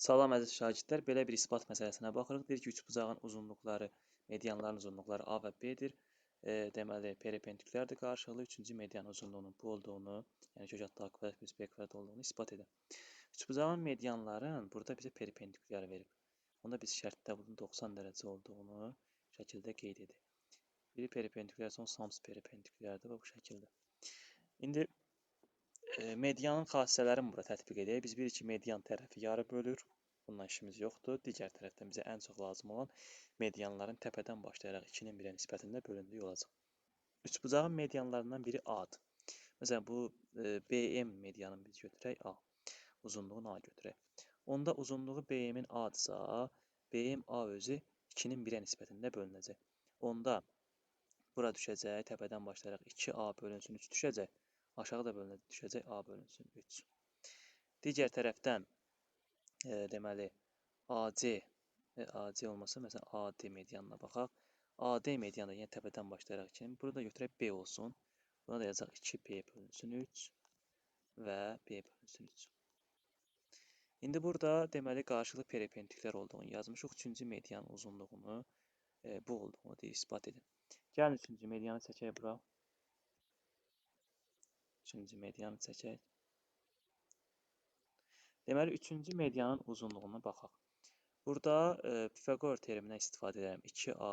Salam əziz şagirdlər, belə bir isbat məsələsinə baxırıq. Deyir ki, üçbucağın uzunluqları, medianların uzunluqları A və B-dir. Deməli, perpendikulярdır qarşılıqlı. Üçüncü medianın uzunluğunun bu olduğunu, yəni kökəltdə A kvadrat plus B kvadrat olduğunu isbat edin. Üçbucağın medianların burada bizə perpendikulyar verib. Onda biz şərtdə bunun 90 dərəcə olduğunu şəkildə qeyd edirik. Biri perpendikulyarsa, onun hamısı perpendikulyardır və bu şəkildə. İndi medianın xassələrini bura tətbiq edək. Biz bilirik ki, median tərəfi yarı bölür. Bununla işimiz yoxdur. Digər tərəfdən bizə ən çox lazım olan medianların təpədən başlayaraq 2-nin 1-ə nisbətində bölündüyü olacaq. Üçbucağın medianlarından biri A-dır. Məsələn, bu BM medianını biz götürək A. Uzunluğunu A götürək. Onda uzunluğu BM-in A-dırsa, BM A özü 2-nin 1-ə nisbətində bölünəcək. Onda bura düşəcək, təpədən başlayaraq 2A bölünsün 3 düşəcək. Aşağı da bölünəcək, düşəcək A bölünsün 3. Digər tərəfdən deməli AC olmasa, məsələn AD medianına baxaq. AD medianı yenə təpədən başlayaraq 2-nin. Burada götürək B olsun. Buna da yazacaq 2B bölünsün 3 və B bölünsün 3. İndi burada deməli qarşılıqlı perpendikulyar olduğunu yazmışıq. Üçüncü medianın uzunluğunu bu olduğunu isbat edin. Gəlin üçüncü medianı çəkək bura. Üçüncü medianı çəkək. Deməli, üçüncü medianın uzunluğuna baxaq. Burada Pifaqor terimindən istifadə edirəm. 2A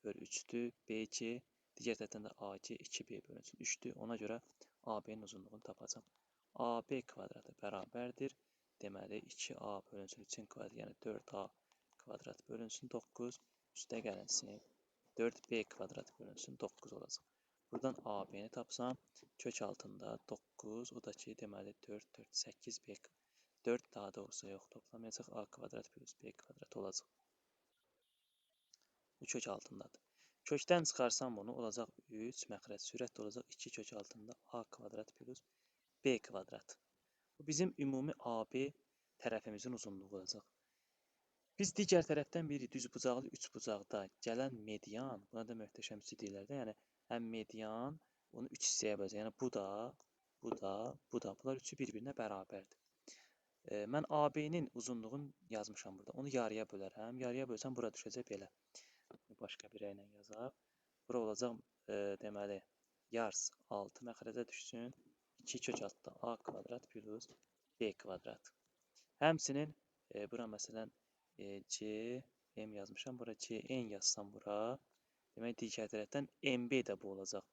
bölü 3-dür. BC, digər tərəfdən də AC 2B bölünsün 3-dür. Ona görə AB-nin uzunluğunu tapacam. AB kvadratı bərabərdir. Deməli, 2A bölünsün 3-ün kvadratı, yəni 4A kvadrat bölünsün 9. Üstə gəlinsin. 4B kvadrat bölünsün 9 olacaq. Buradan AB-ni tapsam, kök altında 9, o da ki, deməli 4, 4, 8B kvadrat. 4 daha doğrusu yox, toplamayacaq A kvadrat plus B kvadrat olacaq. Bu kök altındadır. Kökdən çıxarsam bunu olacaq 3, məxrəc sürət olacaq 2 kök altında A kvadrat plus B kvadrat. Bu bizim ümumi AB tərəfimizin uzunluğu olacaq. Biz digər tərəfdən bir düzbucaqlı üçbucaqda gələn median, buna da möhtəşəm deyirlər də, yəni həm median bunu 3 hissəyə böləcək. Yəni bu da, bu da, bu da. Bunlar üçü bir-birinə bərabərdir. Mən AB-nin uzunluğunu yazmışam burada. Onu yarıya bölərəm. Yarıya bölsəm bura düşəcək belə. Başqa bir rəylə yazaq. Bura olacaq deməli yarısı 6 məxrəcə düşsün. 2 kök altında A kvadrat plus B kvadrat. Həmçinin bura məsələn C, M yazmışam. Bura C, N yazsam bura. Demək digər tərəfdən MB də bu olacaq.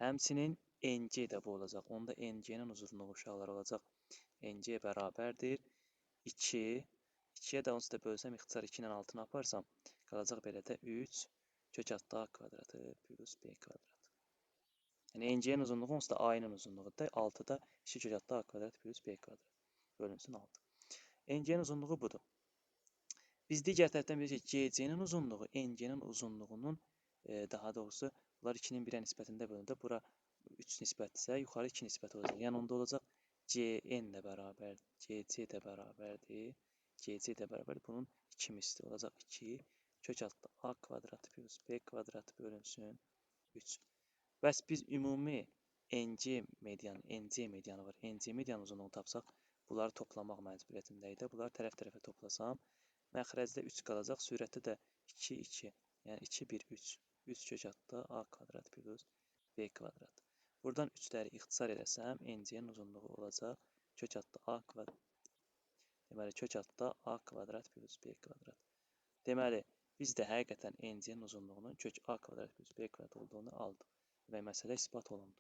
Həmçinin NC də bu olacaq. Onda NC-nin uzunluğu uşaqlar olacaq. NC bərabərdir 2. 2-yə də onsuz da bölsəm, ixtisar 2 ilə 6-nı aparsam, qalacaq belə də 3 kök altında A kvadratı plus B kvadrat. Yəni NC-nin uzunluğu onsuz da A-nın uzunluğudur. 6-da 2 kök altında A kvadrat plus B kvadrat bölünsün 6. NC-nin uzunluğu budur. Biz digər tərəfdən bilirik ki, GC-nin uzunluğu NC-nin uzunluğunun daha doğrusu bunlar 2-nin 1-ə nisbətində bölündü. Bura 3 nisbətdirsə, yuxarı 2 nisbət olacaq. Yəni onda olacaq CN də bərabər, GC də bərabərdir. GC də bərabər. Bunun 2 misli olacaq 2. Kök altında A kvadratı plus B kvadratı bölünsün 3. Bəs biz ümumi NC medianı var. NC medianın uzunluğunu tapsaq, bunları toplamaq məcburiyyətindəyik də. Bunları tərəf-tərəfə toplasam, məxrəcdə 3 qalacaq, sürətdə də 2, 2. Yəni 2, 1, 3. 3 kök altında A kvadrat plus B kvadrat. Buradan 3-ləri ixtisar eləsəm, NC-nin uzunluğu olacaq kök altında A kvadrat. Deməli, kök altında A kvadrat plus B kvadrat. Deməli, biz də həqiqətən NC-nin uzunluğunun kök A kvadrat plus B kvadrat olduğunu aldıq və məsələ isbat olundu.